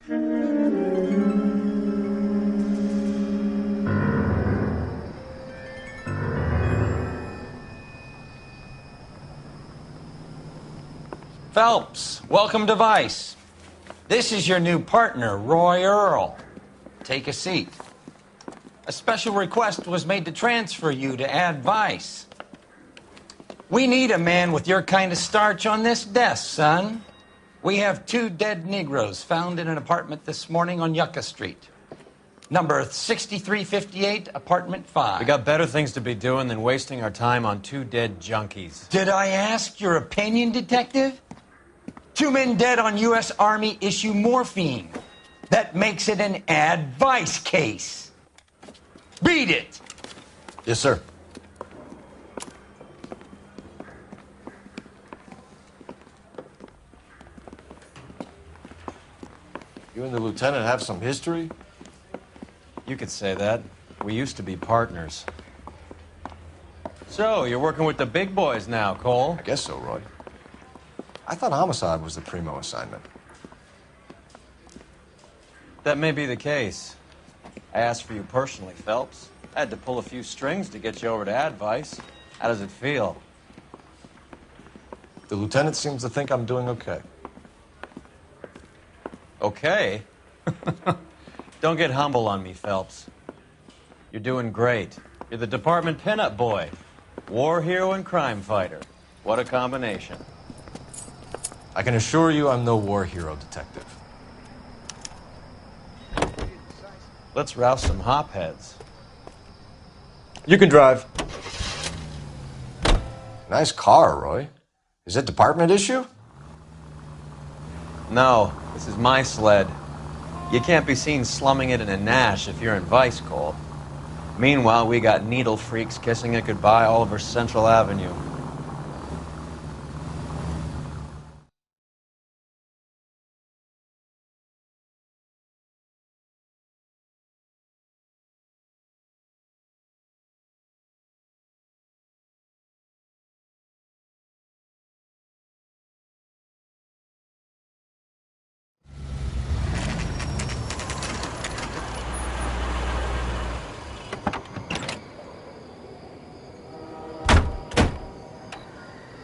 Phelps, welcome to Vice. This is your new partner, Roy Earl. Take a seat. A special request was made to transfer you to Ad Vice. We need a man with your kind of starch on this desk, son. We have 2 dead Negroes found in an apartment this morning on Yucca Street. Number 6358, apartment 5. We got better things to be doing than wasting our time on 2 dead junkies. Did I ask your opinion, detective? 2 men dead on U.S. Army issue morphine. That makes it an Ad Vice case. Beat it! Yes, sir. You and the lieutenant have some history? You could say that. We used to be partners. So, you're working with the big boys now, Cole? I guess so, Roy. I thought homicide was the primo assignment. That may be the case. I asked for you personally, Phelps. I had to pull a few strings to get you over to Ad Vice. How does it feel? The lieutenant seems to think I'm doing okay. Okay? Don't get humble on me, Phelps. You're doing great. You're the department pinup boy. War hero and crime fighter. What a combination. I can assure you I'm no war hero, detective. Let's rouse some hopheads. You can drive. Nice car, Roy. Is it department issue? No, this is my sled. You can't be seen slumming it in a Nash if you're in Vice, Cole. Meanwhile, we got needle freaks kissing it goodbye all over Central Avenue.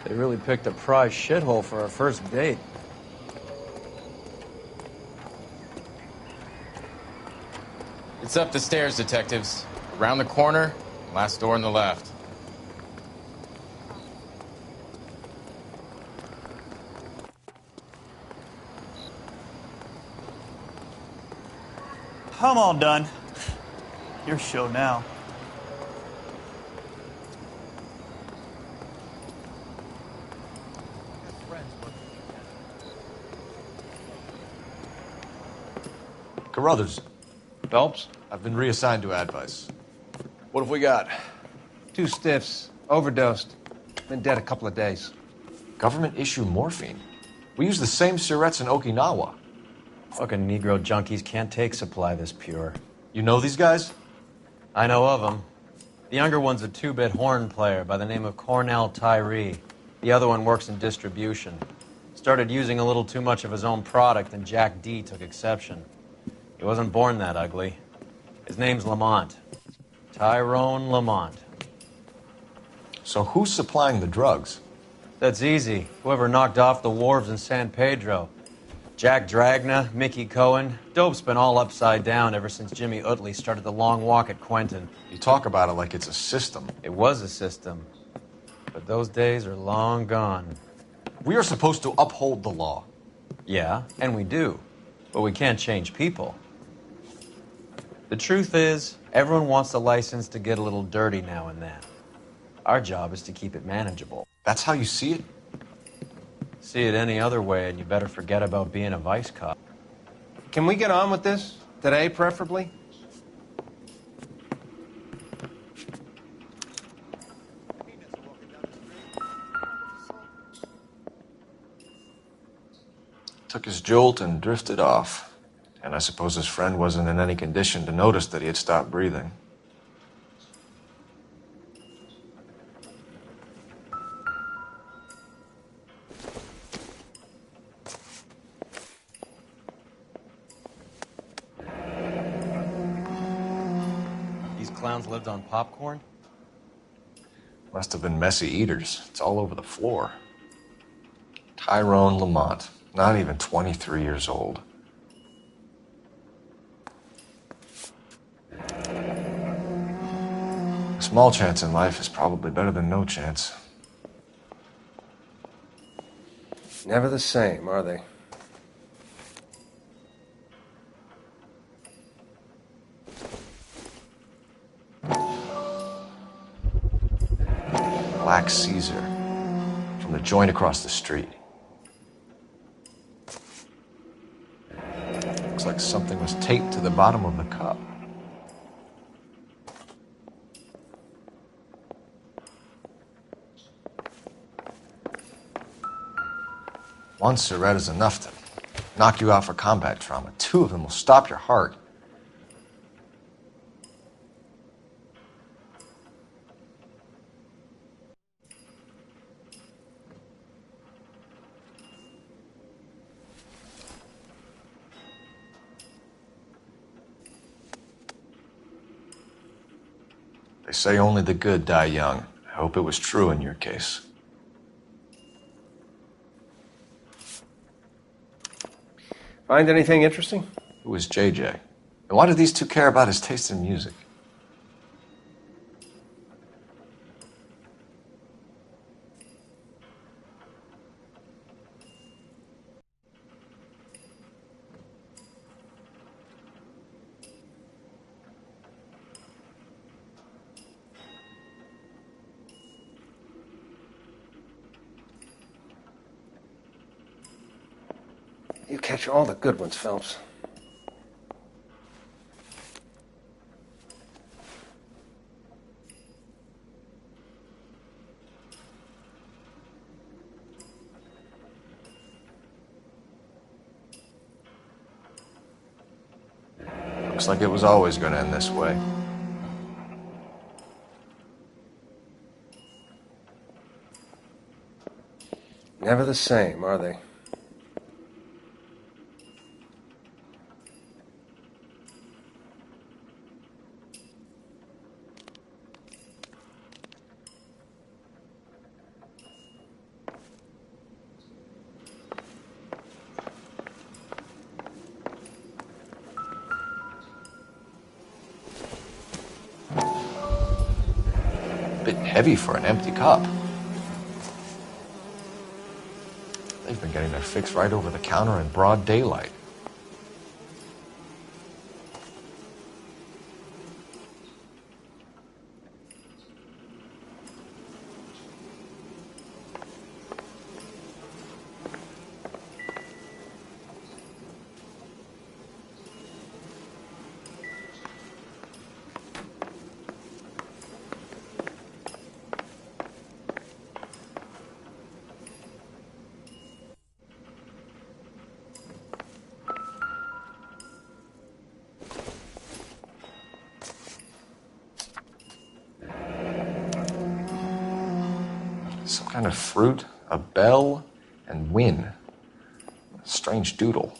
They really picked a prize shithole for our first date. It's up the stairs, detectives. Around the corner, last door on the left. I'm all done. Your show now. Carruthers, Phelps? I've been reassigned to Ad Vice. What have we got? 2 stiffs. Overdosed. Been dead a couple of days. Government issue morphine. We use the same syrettes in Okinawa. Fucking Negro junkies can't take supply this pure. You know these guys? I know of them. The younger one's a 2-bit horn player by the name of Cornell Tyree. The other one works in distribution. Started using a little too much of his own product, and Jack D took exception. He wasn't born that ugly. His name's Lamont. Tyrone Lamont. So who's supplying the drugs? That's easy. Whoever knocked off the wharves in San Pedro. Jack Dragna, Mickey Cohen. Dope's been all upside down ever since Jimmy Utley started the long walk at Quentin. You talk about it like it's a system. It was a system. But those days are long gone. We are supposed to uphold the law. Yeah, and we do. But we can't change people. The truth is, everyone wants a license to get a little dirty now and then. Our job is to keep it manageable. That's how you see it? See it any other way, and you better forget about being a vice cop. Can we get on with this? Today, preferably? Took his jolt and drifted off. And I suppose his friend wasn't in any condition to notice that he had stopped breathing. clowns lived on popcorn? Must have been messy eaters. It's all over the floor. Tyrone Lamont, not even 23 years old. A small chance in life is probably better than no chance. Never the same, are they? Black Caesar, from the joint across the street. Looks like something was taped to the bottom of the cup. One cigarette is enough to knock you out for combat trauma. Two of them will stop your heart. They say only the good die young. I hope it was true in your case. Find anything interesting? Who was JJ? And why do these two care about his taste in music? You catch all the good ones, Phelps. Looks like it was always going to end this way. Never the same, are they? Bit heavy for an empty cup. They've been getting their fix right over the counter in broad daylight. Some kind of fruit, a bell, and win. A strange doodle.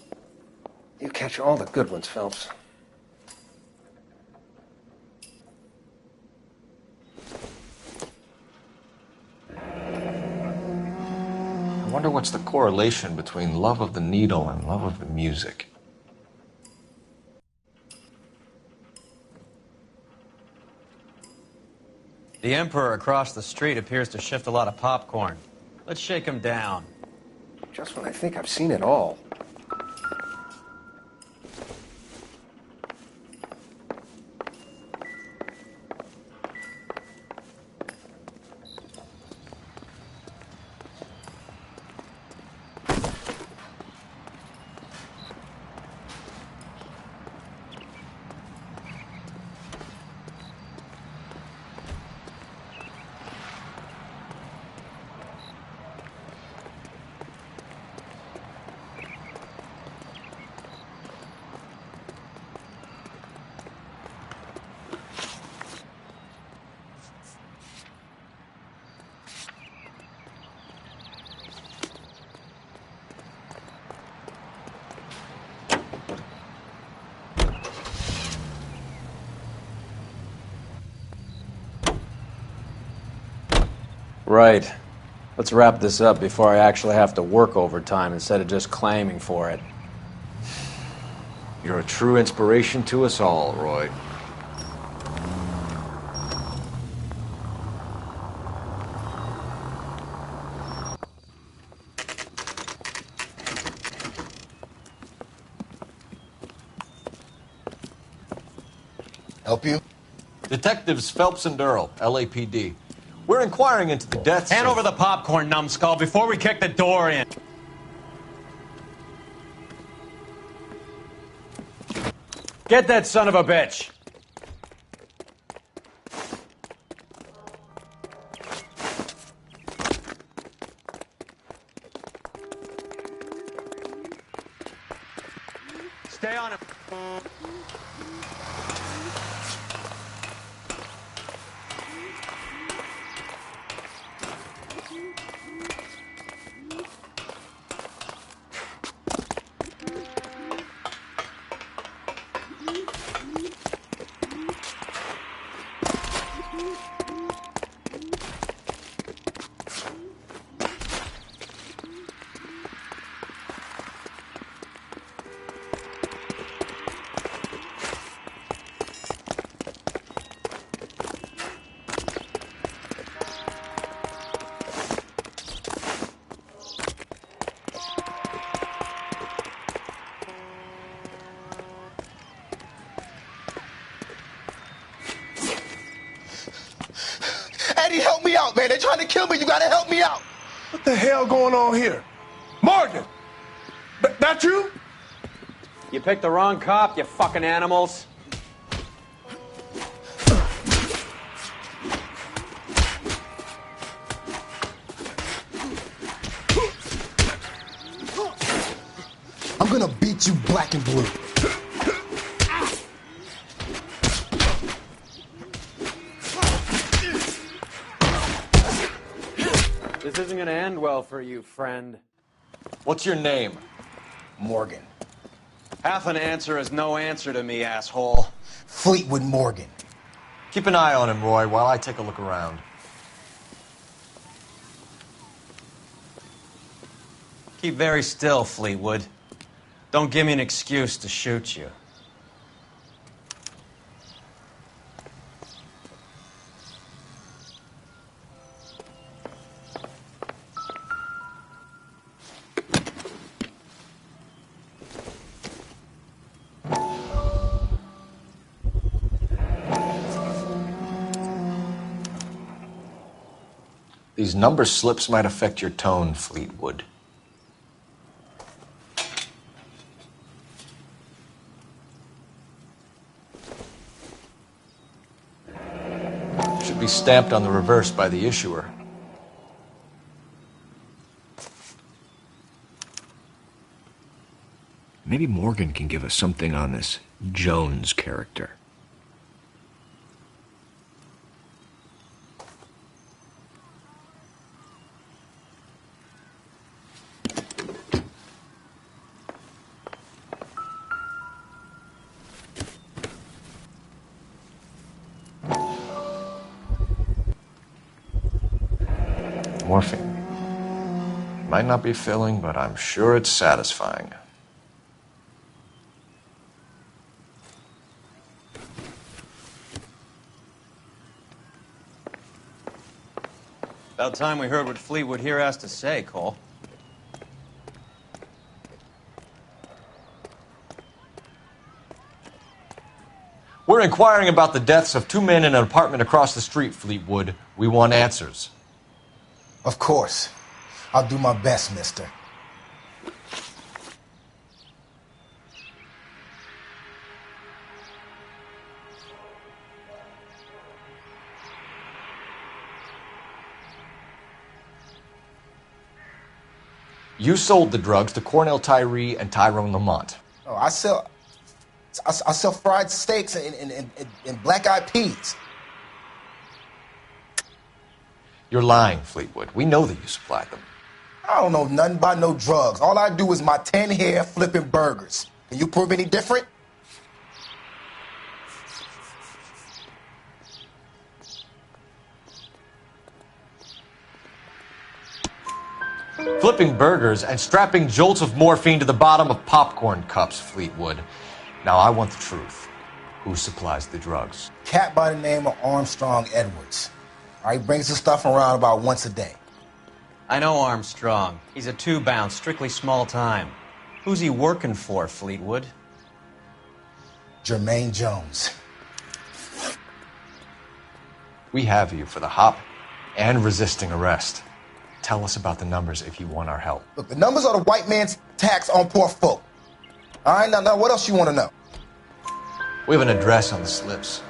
You catch all the good ones, Phelps. I wonder what's the correlation between love of the needle and love of the music. The Emperor across the street appears to shift a lot of popcorn. Let's shake him down. Just when I think I've seen it all. Right. Let's wrap this up before I actually have to work overtime instead of just claiming for it. You're a true inspiration to us all, Roy. Help you? Detectives Phelps and Earl, LAPD. We're inquiring into the deaths Hand of... over the popcorn, numbskull, before we kick the door in. Get that son of a bitch! Stay on him. Eddie, help me out, man. They're trying to kill me. You gotta help me out. What the hell going on here? Morgan! That you? You picked the wrong cop, you fucking animals. I'm gonna beat you black and blue. This isn't gonna end well for you, friend. What's your name? Morgan. Half an answer is no answer to me, asshole. Fleetwood Morgan. Keep an eye on him, Roy, while I take a look around. Keep very still, Fleetwood. Don't give me an excuse to shoot you. These number slips might affect your tone, Fleetwood. Should be stamped on the reverse by the issuer. Maybe Morgan can give us something on this Jones character. Morphine. Might not be filling, but I'm sure it's satisfying. About time we heard what Fleetwood here has to say, Cole. We're inquiring about the deaths of two men in an apartment across the street, Fleetwood. We want answers. Of course. I'll do my best, mister. You sold the drugs to Cornell Tyree and Tyrone Lamont. Oh, I sell fried steaks and black-eyed peas. You're lying, Fleetwood. We know that you supplied them. I don't know nothing about no drugs. All I do is my 10 hair flipping burgers. Can you prove any different? Flipping burgers and strapping jolts of morphine to the bottom of popcorn cups, Fleetwood. Now I want the truth. Who supplies the drugs? Cat by the name of Armstrong Edwards. All right, brings the stuff around about once a day. I know Armstrong. He's a two-bound, strictly small time. Who's he working for, Fleetwood? Jermaine Jones. We have you for the hop and resisting arrest. Tell us about the numbers if you want our help. Look, the numbers are the white man's tax on poor folk. All right, now what else you want to know? We have an address on the slips.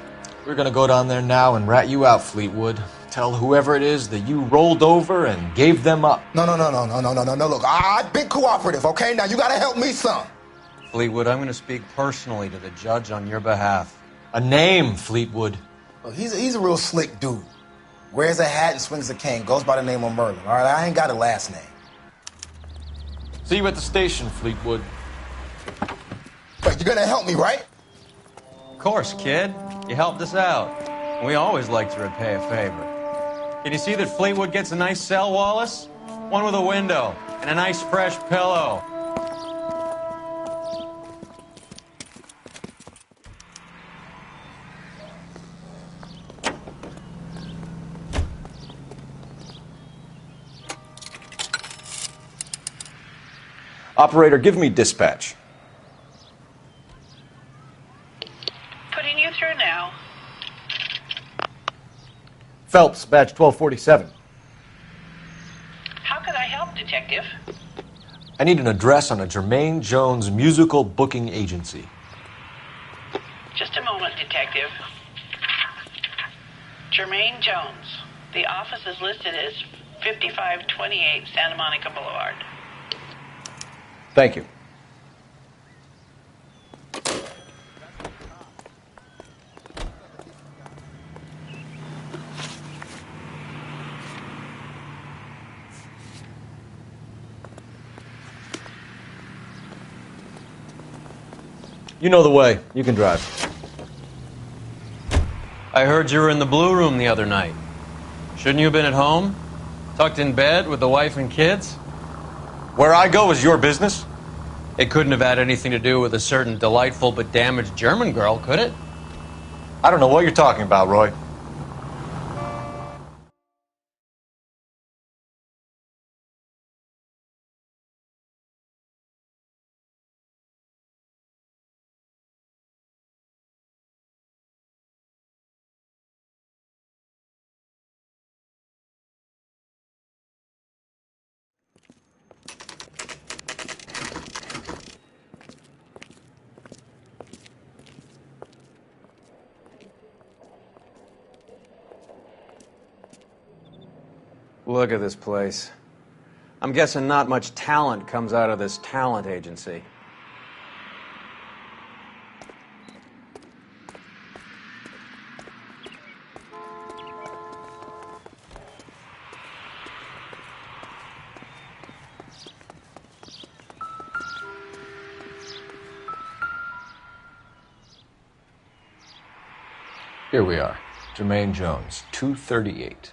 We're gonna go down there now and rat you out, Fleetwood. Tell whoever it is that you rolled over and gave them up. No. Look, I've been cooperative, okay? Now you gotta help me some. Fleetwood, I'm going to speak personally to the judge on your behalf. A name, Fleetwood. Look, he's a real slick dude. Wears a hat and swings a cane. Goes by the name of Merlin. All right, I ain't got a last name. See you at the station, Fleetwood. But you're gonna help me, right? Of course, kid. You helped us out. We always like to repay a favor. Can you see that Fleetwood gets a nice cell, Wallace? One with a window and a nice fresh pillow. Operator, give me dispatch. Putting you through now. Phelps, badge 1247. How could I help, Detective? I need an address on a Jermaine Jones musical booking agency. Just a moment, Detective. Jermaine Jones. The office is listed as 5528 Santa Monica Boulevard. Thank you. You know the way. You can drive. I heard you were in the Blue Room the other night. Shouldn't you have been at home? Tucked in bed with the wife and kids? Where I go is your business? It couldn't have had anything to do with a certain delightful but damaged German girl, could it? I don't know what you're talking about, Roy. Look at this place. I'm guessing not much talent comes out of this talent agency. Here we are. Jermaine Jones, 238.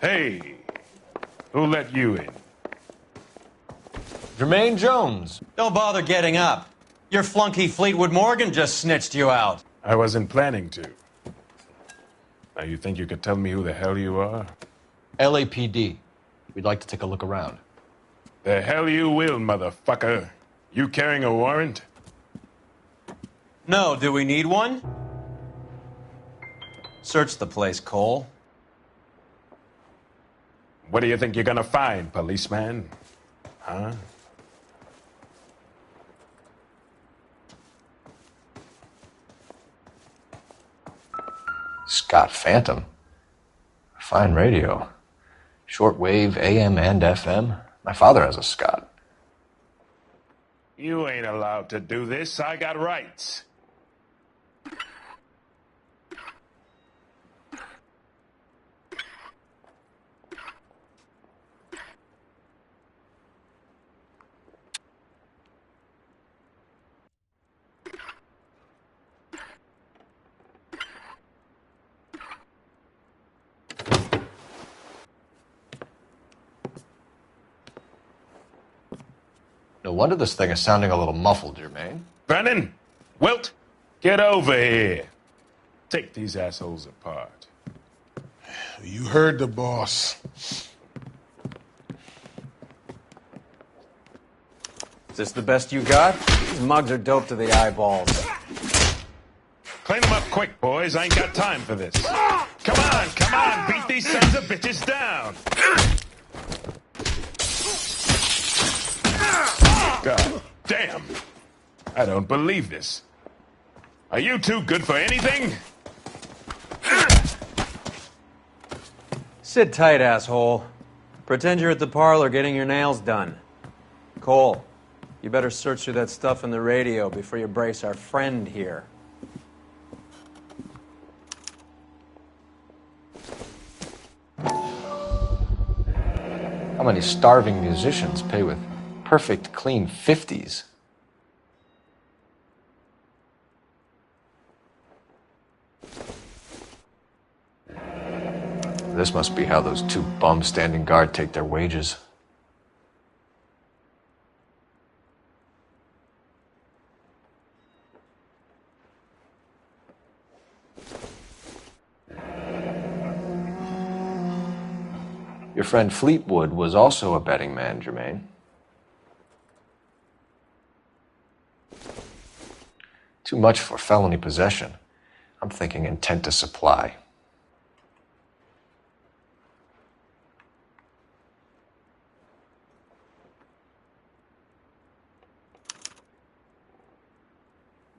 Hey, who let you in? Jermaine Jones. Don't bother getting up. Your flunky Fleetwood Morgan just snitched you out. I wasn't planning to. Now, you think you could tell me who the hell you are? LAPD. We'd like to take a look around. The hell you will, motherfucker. You carrying a warrant? No, do we need one? Search the place, Cole. What do you think you're gonna find, policeman? Huh? Scott Phantom. Fine radio. Shortwave, AM and FM. My father has a Scott. You ain't allowed to do this. I got rights. No wonder this thing is sounding a little muffled, Jermaine. Brennan, Wilt, get over here. Take these assholes apart. You heard the boss. Is this the best you got? These mugs are dope to the eyeballs. Clean them up quick, boys. I ain't got time for this. Come on, beat these sons of bitches down. God damn. I don't believe this. Are you two good for anything? Sit tight, asshole. Pretend you're at the parlor getting your nails done. Cole, you better search through that stuff in the radio before you brace our friend here. How many starving musicians pay with perfect, clean 50s? This must be how those two bums standing guard take their wages. Your friend Fleetwood was also a betting man, Jermaine. Too much for felony possession. I'm thinking intent to supply.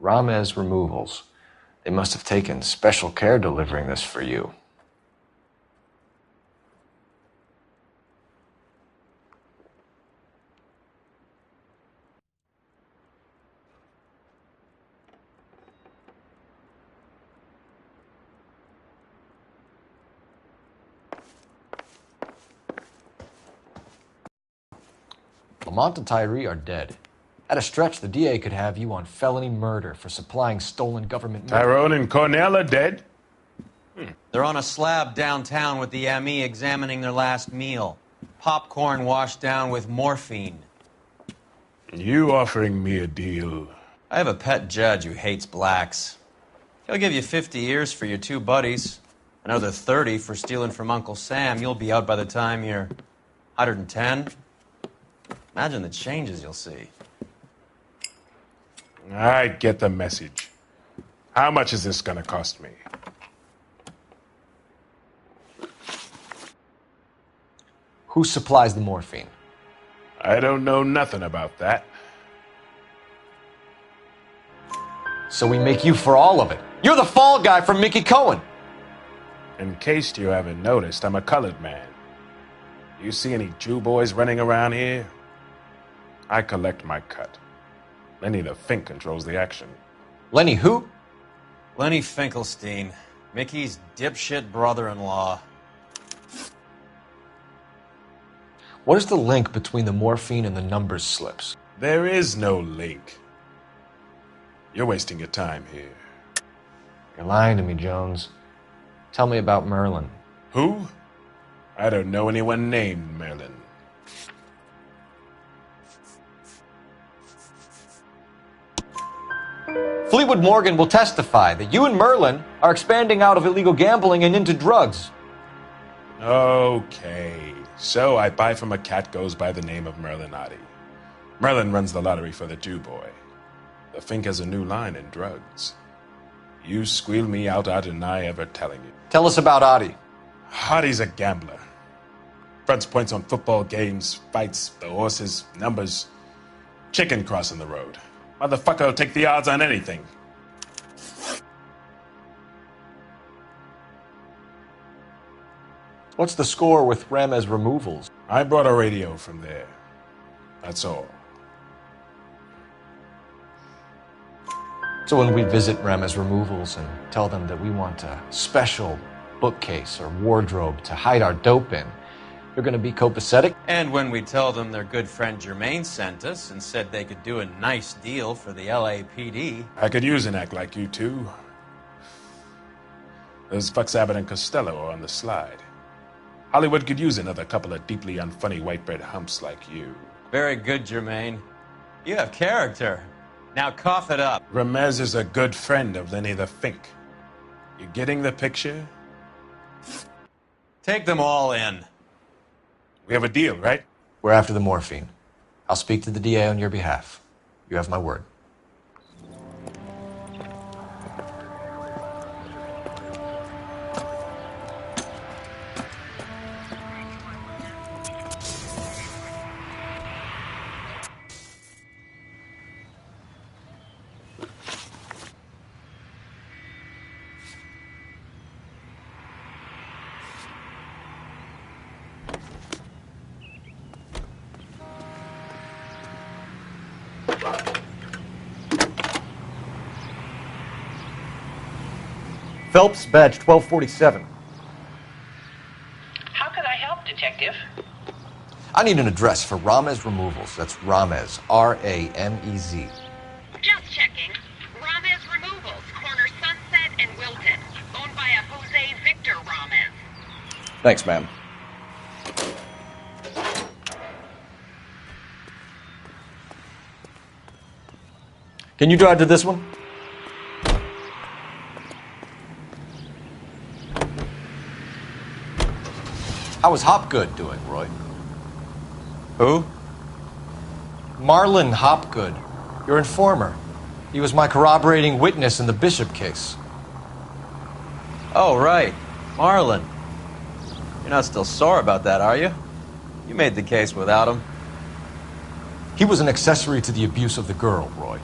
Ramez Removals. They must have taken special care delivering this for you. Lamont and Tyree are dead. At a stretch, the DA could have you on felony murder for supplying stolen government money. Tyrone and Cornell are dead? They're on a slab downtown with the ME examining their last meal. Popcorn washed down with morphine. You offering me a deal? I have a pet judge who hates blacks. He'll give you 50 years for your two buddies. Another 30 for stealing from Uncle Sam. You'll be out by the time you're 110. Imagine the changes you'll see. I get the message. How much is this gonna cost me? Who supplies the morphine? I don't know nothing about that. So we make you for all of it. You're the fall guy from Mickey Cohen. In case you haven't noticed, I'm a colored man. You see any Jew boys running around here? I collect my cut. Lenny the Fink controls the action. Lenny who? Lenny Finkelstein, Mickey's dipshit brother-in-law. What is the link between the morphine and the numbers slips? There is no link. You're wasting your time here. You're lying to me, Jones. Tell me about Merlin. Who? I don't know anyone named Merlin. Fleetwood Morgan will testify that you and Merlin are expanding out of illegal gambling and into drugs. Okay. So I buy from a cat goes by the name of Merlinotti. Merlin runs the lottery for the Jew boy. The Fink has a new line in drugs. You squeal me out, I deny ever telling you. Tell us about Adi. Hardy's a gambler. Fronts points on football games, fights, the horses, numbers. Chicken crossing the road. Motherfucker will take the odds on anything. What's the score with Ramez Removals? I brought a radio from there. That's all. So when we visit Ramez Removals and tell them that we want a special bookcase or wardrobe to hide our dope in, you're going to be copacetic? And when we tell them their good friend Jermaine sent us and said they could do a nice deal for the LAPD. I could use an act like you two. Those Fox Abbott and Costello are on the slide. Hollywood could use another couple of deeply unfunny white bread humps like you. Very good, Jermaine. You have character. Now cough it up. Ramez is a good friend of Lenny the Fink. You getting the picture? Take them all in. We have a deal, right? We're after the morphine. I'll speak to the DA on your behalf. You have my word. Phelps, badge 1247. How can I help, Detective? I need an address for Ramez Removals. That's Ramez, R-A-M-E-Z. Just checking. Ramez Removals, corner Sunset and Wilton. Owned by a Jose Victor Ramez. Thanks, ma'am. Can you drive to this one? How was Hopgood doing, Roy? Who? Marlon Hopgood, your informer. He was my corroborating witness in the Bishop case. Oh, right. Marlon. You're not still sore about that, are you? You made the case without him. He was an accessory to the abuse of the girl, Roy.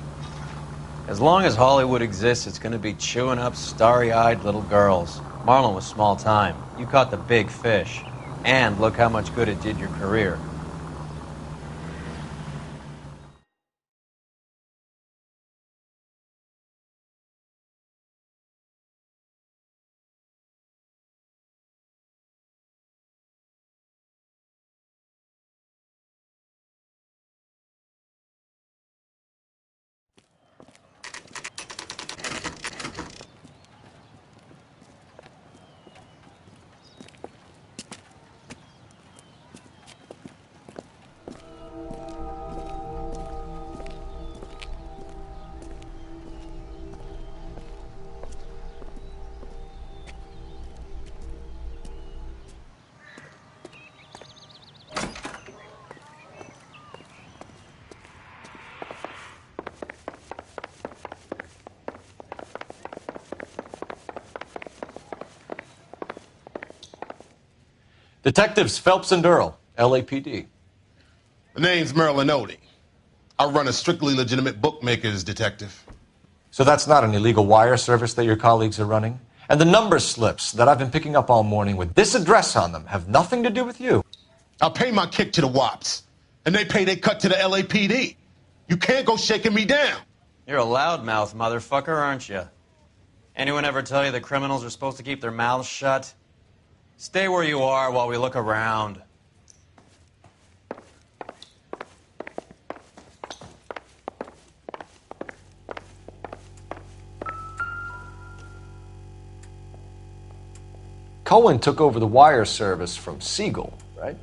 As long as Hollywood exists, it's going to be chewing up starry-eyed little girls. Marlon was small time. You caught the big fish. And look how much good it did your career. Detectives Phelps and Earl, LAPD. The name's Merlin Odie. I run a strictly legitimate bookmaker's detective. So that's not an illegal wire service that your colleagues are running? And the number slips that I've been picking up all morning with this address on them have nothing to do with you? I pay my kick to the WOPs, and they pay their cut to the LAPD. You can't go shaking me down. You're a loudmouth motherfucker, aren't you? Anyone ever tell you that criminals are supposed to keep their mouths shut? Stay where you are while we look around. Cohen took over the wire service from Siegel, right?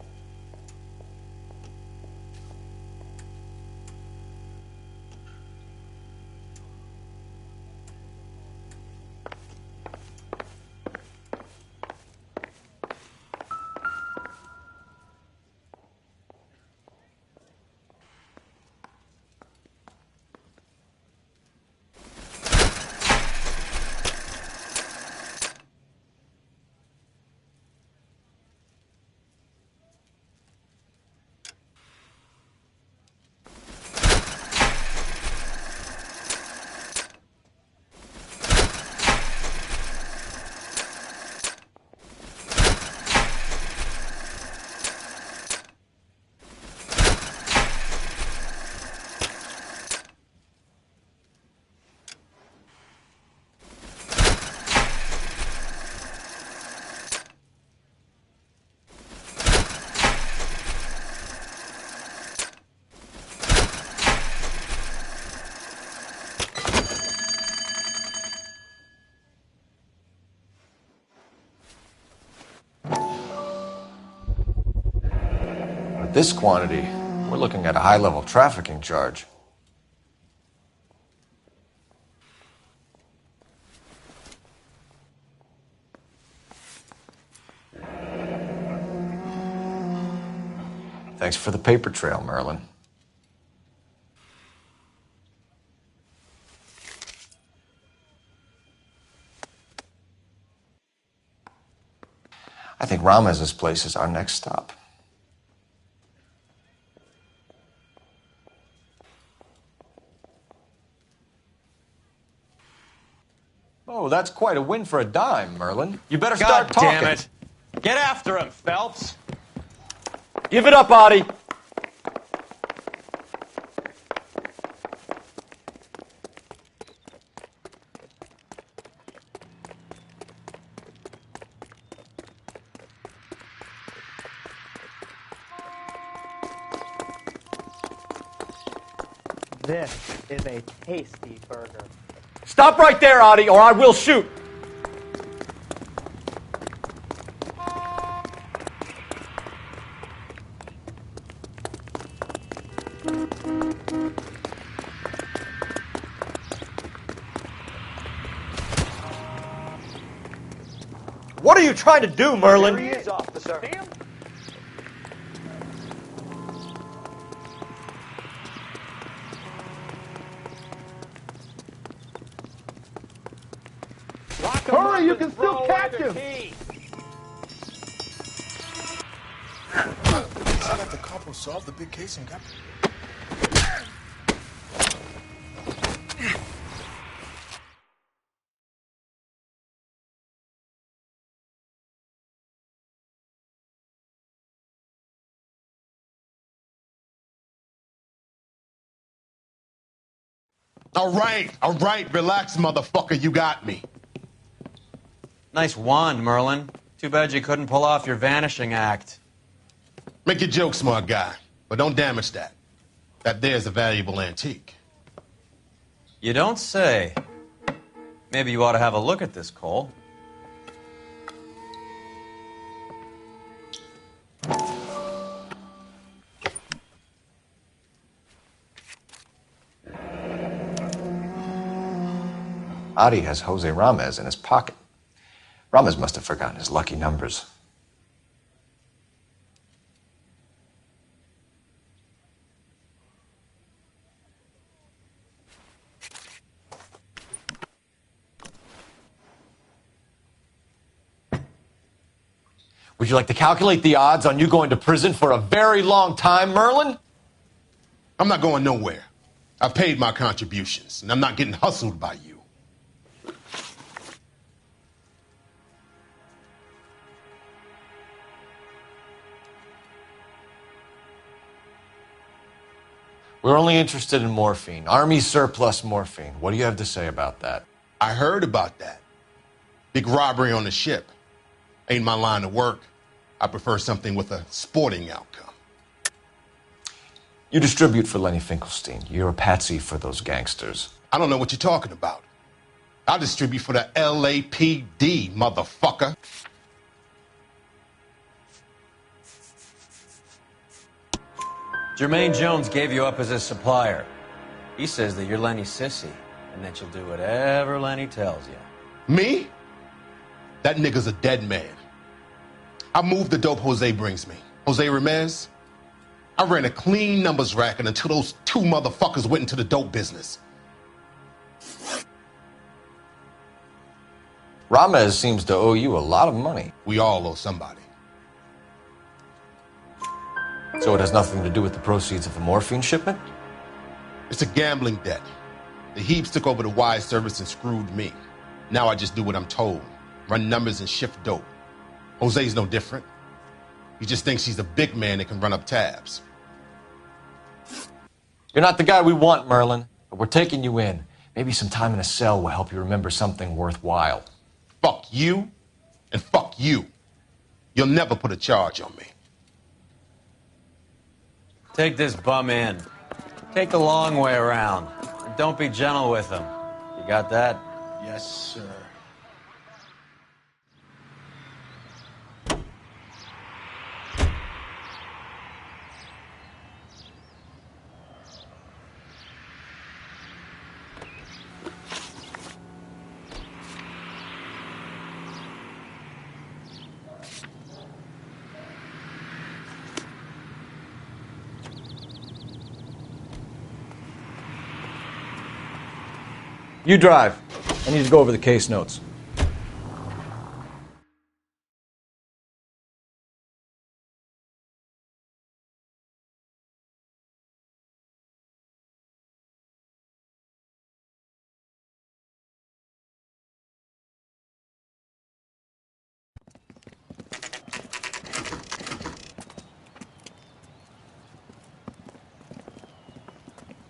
This quantity, we're looking at a high-level trafficking charge. Thanks for the paper trail, Merlin. I think Ramez's place is our next stop. Oh, that's quite a win for a dime, Merlin. You better start talking. God damn it. Get after him, Phelps. Give it up, Adi. This is a tasty burger. Stop right there, Adi, or I will shoot. What are you trying to do, Merlin? There he is, officer. Hurry, you can still catch him! I got the couple solve the big case and got... All right, relax, motherfucker, you got me. Nice wand, Merlin. Too bad you couldn't pull off your vanishing act. Make your joke, smart guy, but don't damage that. That there's a valuable antique. You don't say. Maybe you ought to have a look at this, Cole. Adi has Jose Ramez in his pocket. Ramez must have forgotten his lucky numbers. Would you like to calculate the odds on you going to prison for a very long time, Merlin? I'm not going nowhere. I've paid my contributions, and I'm not getting hustled by you. We're only interested in morphine. Army surplus morphine. What do you have to say about that? I heard about that. Big robbery on the ship. Ain't my line of work. I prefer something with a sporting outcome. You distribute for Lenny Finkelstein. You're a patsy for those gangsters. I don't know what you're talking about. I distribute for the LAPD, motherfucker. Jermaine Jones gave you up as his supplier. He says that you're Lenny's sissy, and that you'll do whatever Lenny tells you. Me? That nigga's a dead man. I moved the dope Jose brings me. Jose Ramez? I ran a clean numbers racket until those two motherfuckers went into the dope business. Ramez seems to owe you a lot of money. We all owe somebody. So it has nothing to do with the proceeds of the morphine shipment? It's a gambling debt. The Heaps took over the wire service and screwed me. Now I just do what I'm told. Run numbers and shift dope. Jose's no different. He just thinks he's a big man that can run up tabs. You're not the guy we want, Merlin, but we're taking you in. Maybe some time in a cell will help you remember something worthwhile. Fuck you, and fuck you. You'll never put a charge on me. Take this bum in. Take the long way around. And don't be gentle with him. You got that? Yes, sir. You drive. I need to go over the case notes.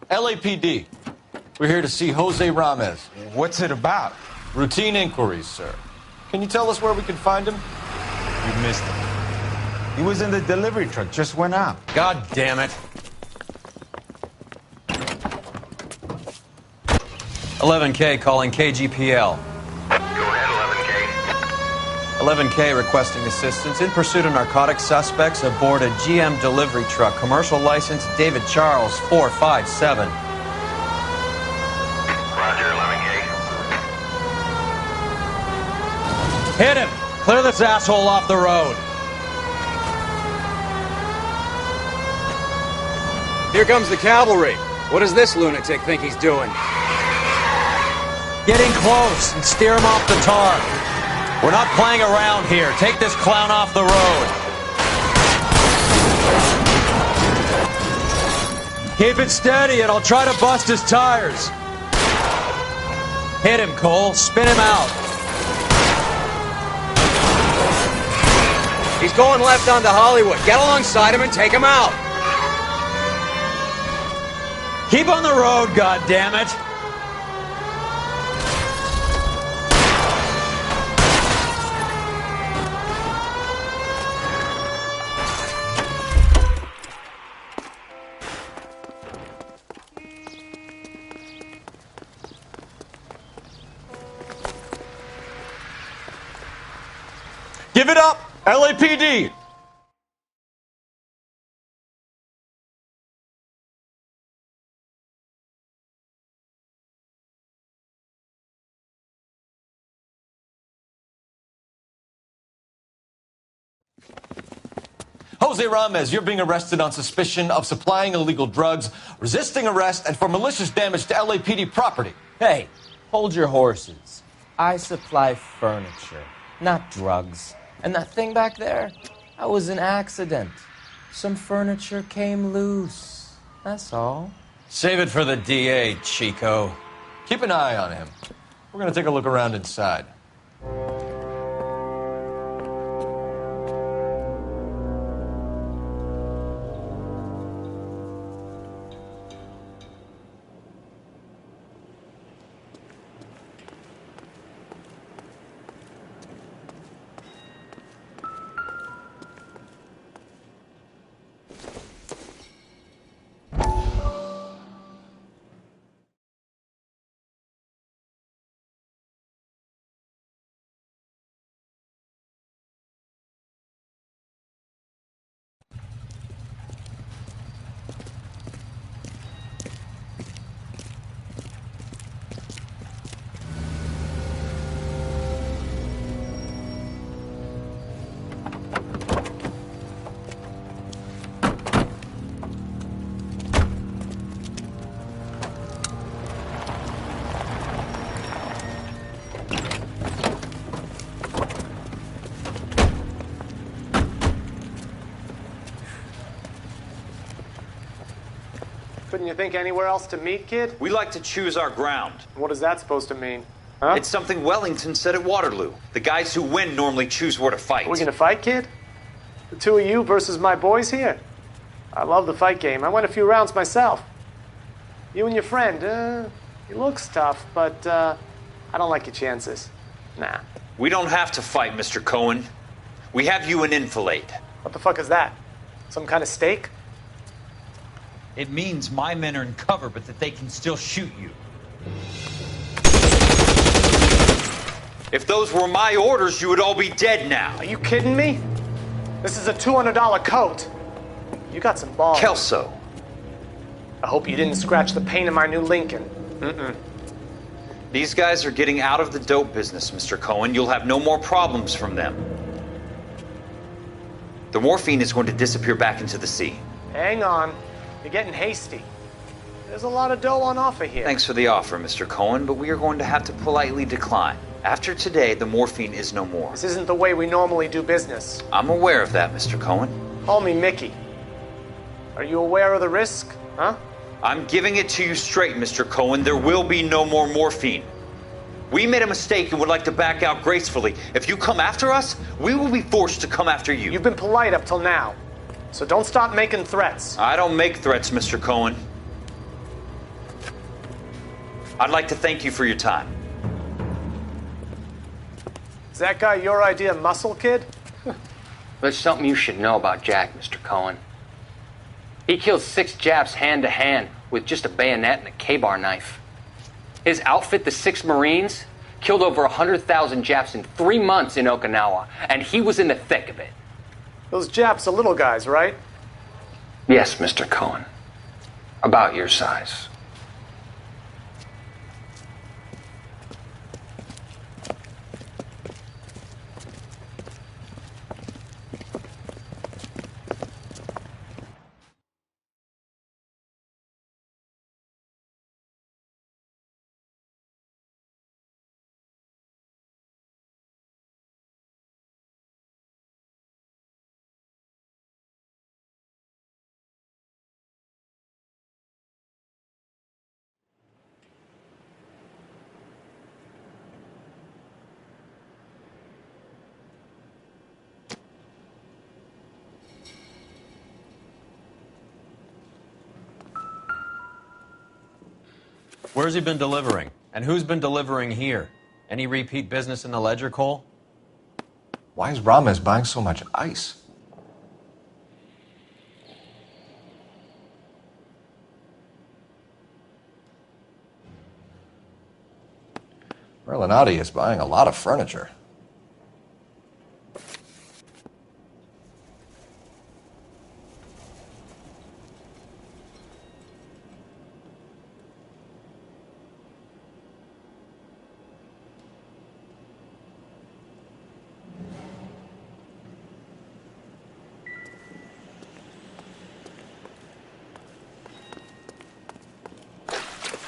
LAPD. We're here to see Jose Ramez. What's it about? Routine inquiries, sir. Can you tell us where we can find him? You missed him. He was in the delivery truck, just went out. God damn it. 11K calling KGPL. Go ahead, 11K. 11K requesting assistance in pursuit of narcotic suspects aboard a GM delivery truck. Commercial license David Charles 457. Roger, 11K. Hit him! Clear this asshole off the road. Here comes the cavalry. What does this lunatic think he's doing? Get in close and steer him off the tar. We're not playing around here. Take this clown off the road. Keep it steady and I'll try to bust his tires. Hit him, Cole. Spin him out. He's going left onto Hollywood. Get alongside him and take him out. Keep on the road, goddammit. Give it up, LAPD! Jose Ramez, you're being arrested on suspicion of supplying illegal drugs, resisting arrest, and for malicious damage to LAPD property. Hey, hold your horses. I supply furniture, not drugs. And that thing back there, that was an accident. Some furniture came loose. That's all. Save it for the DA, Chico. Keep an eye on him. We're going to take a look around inside. Couldn't you think anywhere else to meet, kid? We like to choose our ground. What is that supposed to mean? Huh? It's something Wellington said at Waterloo. The guys who win normally choose where to fight. Are we gonna fight, kid? The two of you versus my boys here? I love the fight game. I went a few rounds myself. You and your friend, he looks tough, but I don't like your chances. Nah. We don't have to fight, Mr. Cohen. We have you an enfilade. What the fuck is that? Some kind of steak? It means my men are in cover, but that they can still shoot you. If those were my orders, you would all be dead now. Are you kidding me? This is a $200 coat. You got some balls. Kelso. I hope you didn't scratch the paint in my new Lincoln. Mm-mm. These guys are getting out of the dope business, Mr. Cohen. You'll have no more problems from them. The morphine is going to disappear back into the sea. Hang on. You're getting hasty. There's a lot of dough on offer here. Thanks for the offer, Mr. Cohen, but we are going to have to politely decline. After today, the morphine is no more. This isn't the way we normally do business. I'm aware of that, Mr. Cohen. Call me Mickey. Are you aware of the risk, huh? I'm giving it to you straight, Mr. Cohen. There will be no more morphine. We made a mistake and would like to back out gracefully. If you come after us, we will be forced to come after you. You've been polite up till now, so don't stop making threats. I don't make threats, Mr. Cohen. I'd like to thank you for your time. Is that guy your idea of muscle, kid? There's something you should know about Jack, Mr. Cohen. He killed 6 Japs hand to hand with just a bayonet and a K-bar knife. His outfit, the 6 Marines, killed over 100,000 Japs in 3 months in Okinawa, and he was in the thick of it. Those Japs are little guys, right? Yes, Mr. Cohen. About your size. Where's he been delivering? And who's been delivering here? Any repeat business in the ledger, Cole? Why is Ramos buying so much ice? Merlinotti is buying a lot of furniture.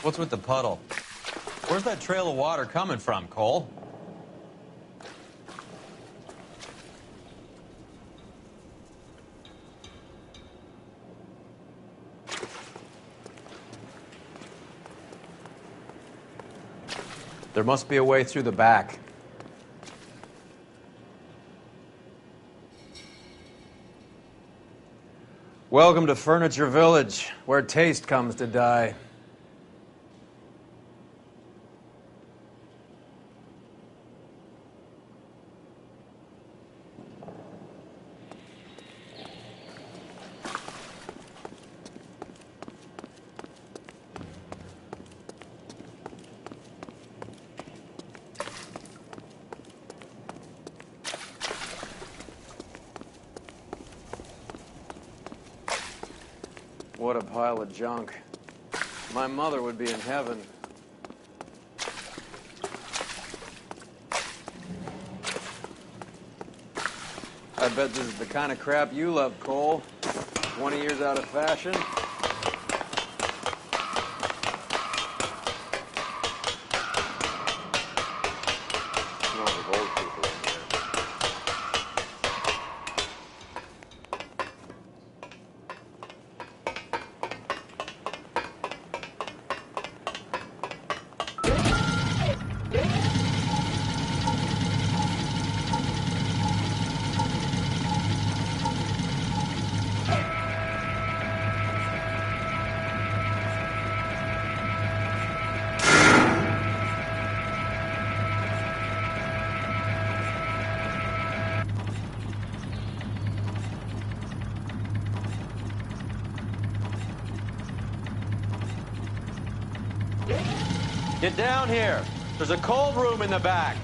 What's with the puddle? Where's that trail of water coming from, Cole? There must be a way through the back. Welcome to Furniture Village, where taste comes to die. What a pile of junk. My mother would be in heaven. I bet this is the kind of crap you love, Cole. 20 years out of fashion. Smells like old people in here. Get down here. There's a cold room in the back.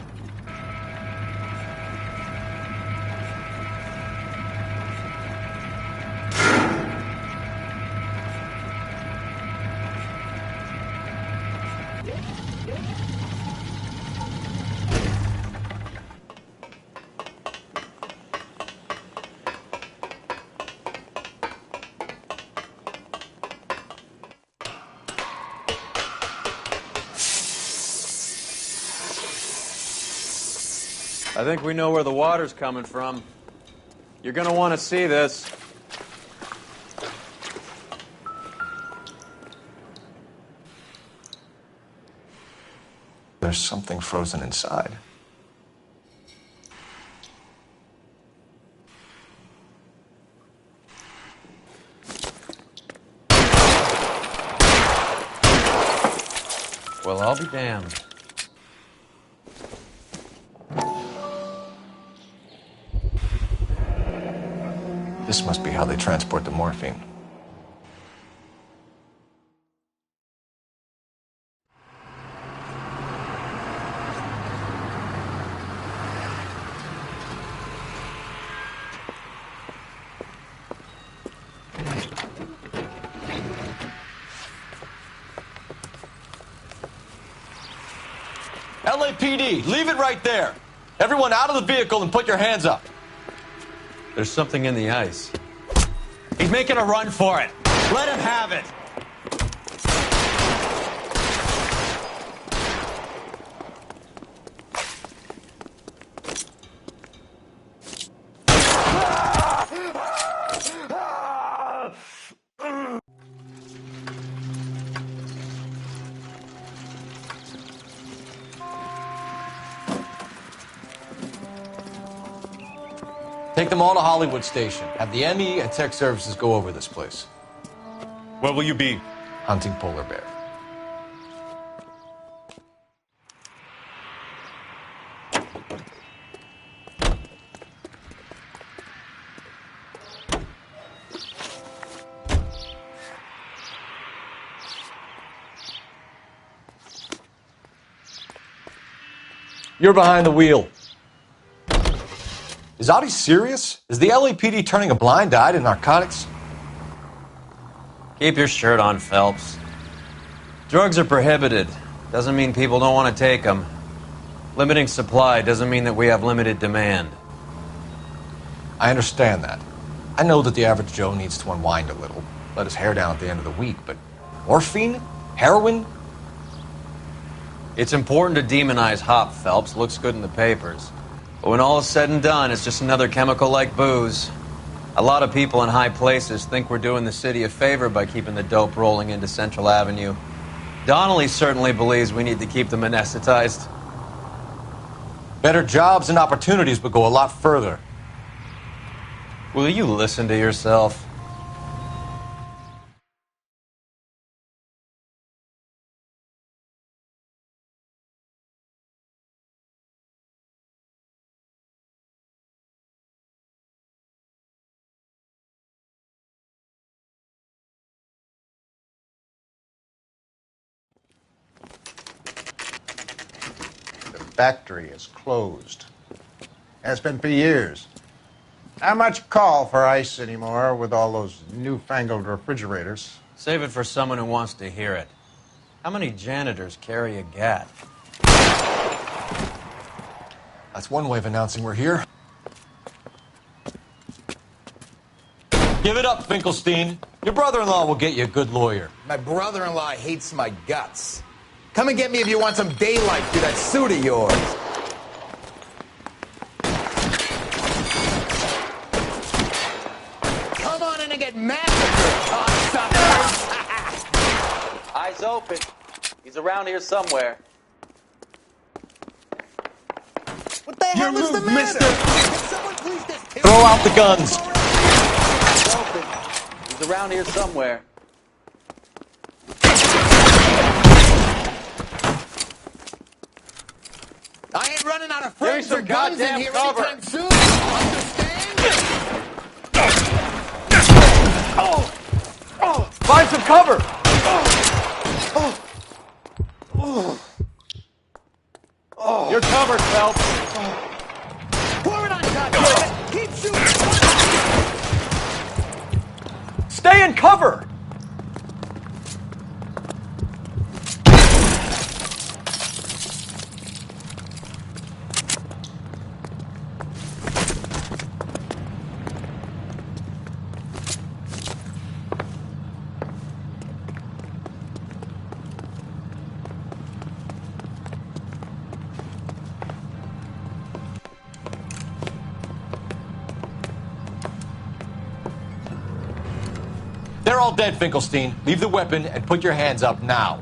I think we know where the water's coming from. You're gonna want to see this. There's something frozen inside. Well, I'll be damned. This must be how they transport the morphine. LAPD, leave it right there. Everyone out of the vehicle and put your hands up. There's something in the ice. He's making a run for it. Let him have it. Take them all to Hollywood Station. Have the ME and tech services go over this place. Where will you be? Hunting polar bear. You're behind the wheel. Is Audie serious? Is the LAPD turning a blind eye to narcotics? Keep your shirt on, Phelps. Drugs are prohibited. Doesn't mean people don't want to take them. Limiting supply doesn't mean that we have limited demand. I understand that. I know that the average Joe needs to unwind a little, let his hair down at the end of the week, but morphine? Heroin? It's important to demonize hop, Phelps. Looks good in the papers. But when all is said and done, it's just another chemical like booze. A lot of people in high places think we're doing the city a favor by keeping the dope rolling into Central Avenue. Donnelly certainly believes we need to keep them anesthetized. Better jobs and opportunities would go a lot further. Will you listen to yourself? Factory is closed. Has been for years. Not much call for ice anymore with all those newfangled refrigerators. Save it for someone who wants to hear it. How many janitors carry a gat? That's one way of announcing we're here. Give it up, Finkelstein. Your brother-in-law will get you a good lawyer. My brother-in-law hates my guts. Come and get me if you want some daylight through that suit of yours. Come on in and get massacred, cocksuckers! Eyes open. He's around here somewhere. What the hell is the matter? Can someone please just Throw out the guns. Eyes open. He's around here somewhere. I ain't running out of friends or some guns in goddamn here cover. anytime soon. Understand? Find some cover. You're covered, Phelps. Pour it on top, damn it. Keep shooting. Stay in cover. all dead, Finkelstein. Leave the weapon and put your hands up now.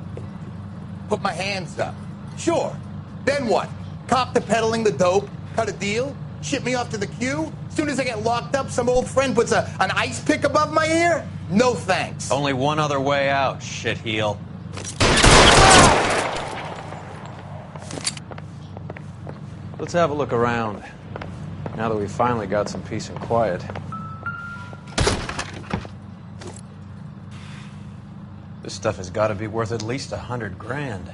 Put my hands up. Sure. Then what? Cop to peddling the dope? Cut a deal? Ship me off to the queue? Soon as I get locked up, some old friend puts an ice pick above my ear? No thanks. Only one other way out, shitheel. Let's have a look around, now that we finally got some peace and quiet. This stuff has got to be worth at least $100 grand.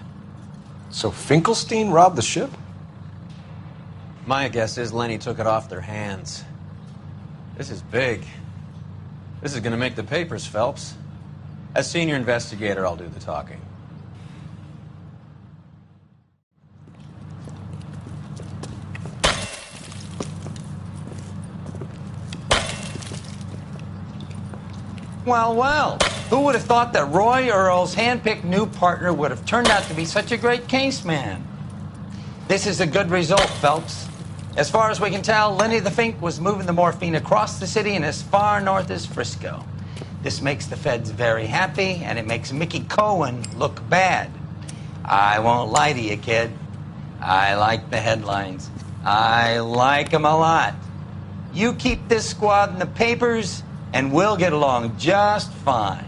So Finkelstein robbed the ship? My guess is Lenny took it off their hands. This is big. This is going to make the papers, Phelps. As senior investigator, I'll do the talking. Well, well. Who would have thought that Roy Earl's hand-picked new partner would have turned out to be such a great case man? This is a good result, Phelps. As far as we can tell, Lenny the Fink was moving the morphine across the city and as far north as Frisco. This makes the feds very happy, and it makes Mickey Cohen look bad. I won't lie to you, kid. I like the headlines. I like them a lot. You keep this squad in the papers, and we'll get along just fine.